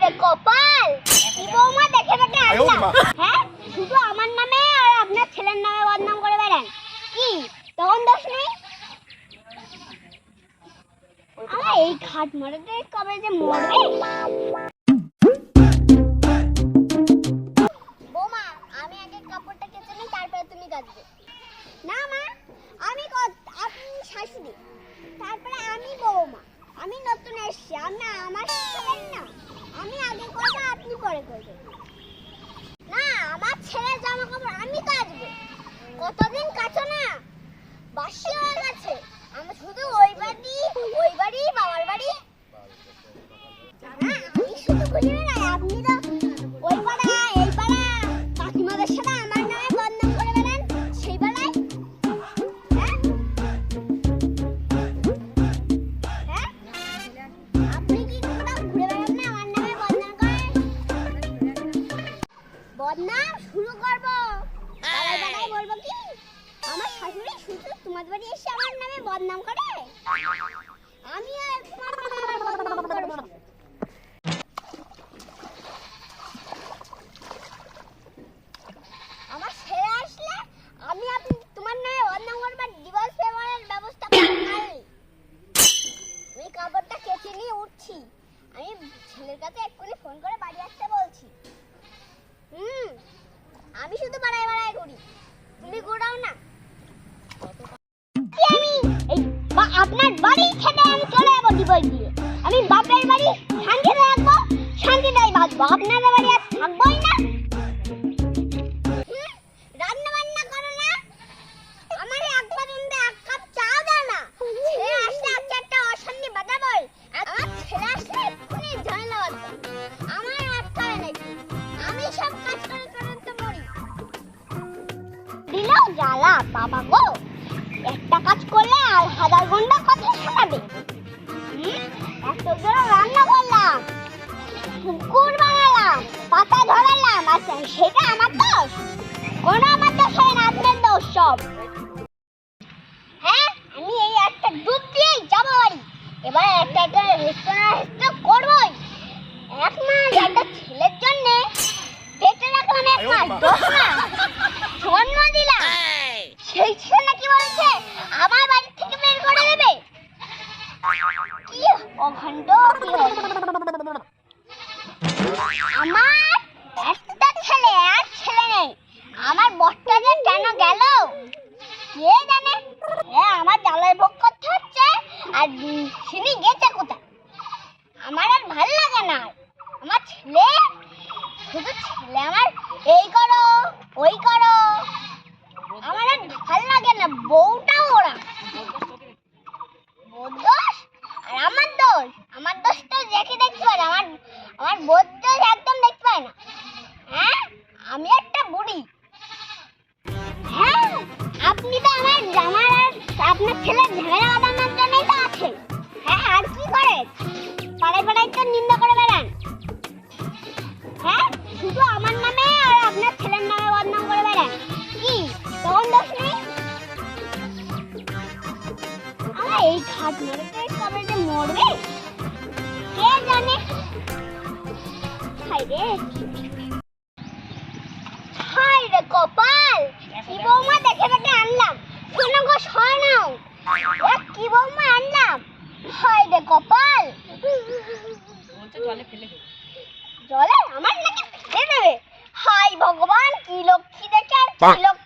রে কপাল, কি বৌমা দেখে দেখে আনলাম। হ্যাঁ, শুধু আমার নামে আর আপনার ছেলের নামে বদনাম করে বেড়ান। কি তখন দোষ নেই? আমার এই খাট মারাতে কবে যে মরবে। বৌমা, আমি আগে কাপড়টা কেচে নিই, তারপরে তুমি কাচবে। না মা, আপনি শাশুড়ি, তারপরে আমি বৌমা। আমি নতুন এসেছি, আমি আমার ছেলের না। আমি আগে করবো, আপনি পরে করবেন। না, আমার ছেলের জামা কাপড় আমি কাচবো। কতদিন কাচো না, বাসি হয়ে গেছে। আমি শুধু ওই বাড়ি বাবার বাড়ি। আমি শুধু খুঁজে বেড়াই, আপনি তো ওই পাড়া এই পাড়া কাকিমাদের সাথে আমার নামে বদনাম করে বেড়ান সেই পাড়ায়। আপনি কি কোথাও ঘুরে বেড়ান না আমার নামে বদনাম করেন? বদনাম শুরু করবো, পাড়ায় বলবো কি আমার শাশুড়ি শুধু তোমাদের বাড়ি এসে আমার নামে বদনাম করে। আমি আর তোমার বদনাম করবো। আমার ছেলে আসলে আমি তোমার নামে বদনাম করবার ডিভোর্স পেপারের ব্যবস্থা করছি। আমি কাপড়টা কেচে নিয়ে উঠছি। আমি ছেলের কাছে এক্ষুনি ফোন করে বাড়ি আসতে বলছি। আমি শুধু বাড়ায় ঘুরি, তুমি ঘুরাও না। আমি এই আপনার বাড়ি ছেড়ে আমি চলে যাবো ডিভোর্স দিয়ে। আমি বাপের বাড়ি শান্তিতে থাকবো, শান্তিতেই বাঁচবো। আপনাদের বাড়ি আর থাকবোই না। রান্না বান্না করো না, আমার একবার এক কাপ চা দাও না। ছেলে আসলে আজকে একটা অশান্তি বাঁধাবই। আমার ছেলে আসলে এক্ষুনি ঝামেলা বাঁধবে। আমার আটকাবে নাকি? আমি সব কাজ করে তো মরি। দিলেও জ্বালা বাবা গো, একটা কাজ করলে আর 1000 ঘন্টা কথা শোনাবে। এত জোর রান্না করলাম, পুকুর বানালাম, পাতা ধরালাম, আচ্ছা সেটা আমার দোষ? কোনো আমার দোষ হয় না, আপনার দোষ সব। হ্যাঁ, আমি এই একটা ডুব দিয়েই যাবো বাড়ি। এবার একটা রেস্টুরেন্ট করবোই। এক মাস একটা ছেলের জন্য পেটে রাখলাম, এক মাস 10 মাস জন্ম দিলাম। সেই ছেলে নাকি বলছে আমার বাড়ি থেকে বের করে দেবে। কি অখণ্ড কি আমার একটা ছেলে আর ছেলে নেই। আমার বরটা যে কেন গেল কে জানে। হ্যাঁ, আমার জ্বালায় ভোগ করতে হচ্ছে। আর তিনি গেছে কোথায়? আমার আর ভালো লাগে না। আমার ছেলে শুধু ছেলে, আমার এই করো ওই করো, আমার আর ভালো লাগে না। বউটাও ওরা দোষ আর আমার দোষ। আমার দোষটা দেখে দেখতে পারে, আমার বোধ দোষ একদম দেখতে পায় না। হ্যাঁ, আমি একটা বুড়ি। হ্যাঁ, আপনি তো আমার জামার আর আপনার ছেলের ঝামেলা বাঁধানোর জন্যই তো আছেন। হ্যাঁ, আর কি করে পাড়ায় তো নিন্দা করে বেড়ান। হ্যাঁ, শুধু আমার নামে আর আপনার ছেলের নামে বদনাম করে বেড়ান। কি তখন দোষ নেই? আমার এই খাট মারাতে কবে যে মরবে কে জানে। হায় রে কপাল, কি বৌমা দেখে দেখে আনলাম। শোনো গো, শোনো, কি বৌমা আনলাম। হায় রে কপাল, জলে আমার নাকি ফেলে দেবে। হায় ভগবান, কি লক্ষ্মী দেখে আর কি লক্ষ্মী